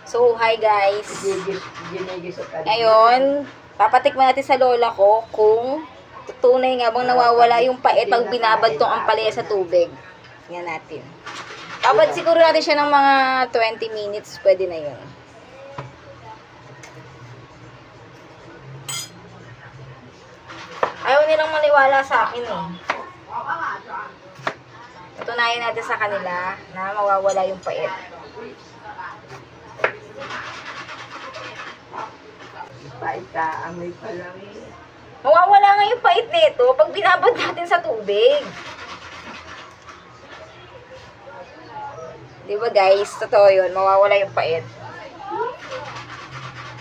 So, hi guys. Ngayon, papatikman natin sa lola ko kung tunay nga bang nawawala yung pait pag binabad tong ampalaya sa tubig. Tingnan natin. Babad siguro natin siya ng mga 20 minutes. Pwede na yun. Ayaw nilang maniwala sa akin eh. Tutunayan natin sa kanila na mawawala yung pait. Pait ka, amoy pa lang. Mawawala nga yung pait nito pag binabad natin sa tubig. Di ba guys? Totoo yun. Mawawala yung pait.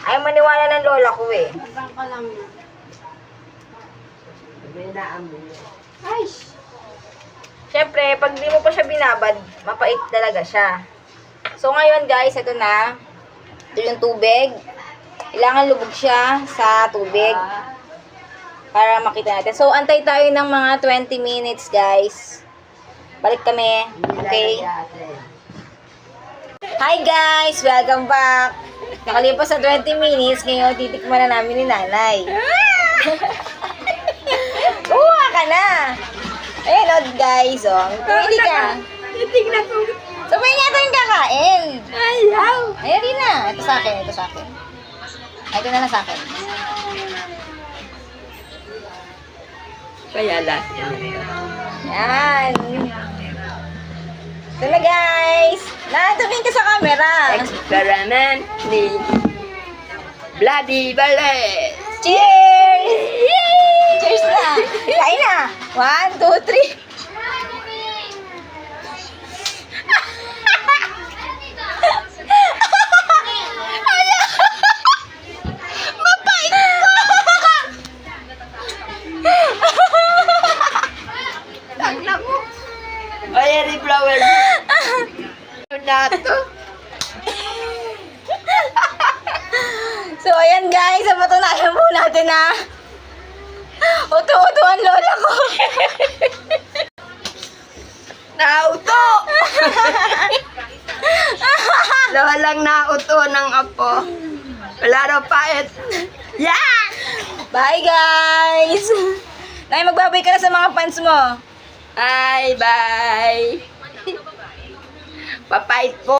Ayaw maniwala ng lola ko eh. Ibang ka lang. May naamoy. Ay! Siyempre, pag di mo pa siya binabad, mapait talaga siya. So, ngayon guys, ito na. Ito yung tubig. Kailangan lubog siya sa tubig para makita natin. So, antay tayo ng mga 20 minutes guys. Balik kami. Okay? Hi guys! Welcome back! Nakalipas sa 20 minutes, ngayon titikman na namin ni nanay. Kuha ka na! Ayan o guys, oh. Pwede ka. Titignan ko. Sabay nga tayong kakain. Ayaw! Ayan din na. Ito sa akin, ito sa akin. Ito na lang sa akin. Kaya lang. Yan. Ito na guys. Natumingin ka sa camera. Experiment ni Bloody Ballet. Cheers! Cheers na! Kain na! 1, 2, 3. Mapait ka! Tagna mo. Ay, any flower. Nato. So, ayan guys, napatunayan po natin na uto-uto ang lola ko. Nauto! Lolang nauto ng apo. Wala raw pait. Yeah! Bye guys! Nay, magbabay ka na sa mga fans mo. Bye, bye. Papait po.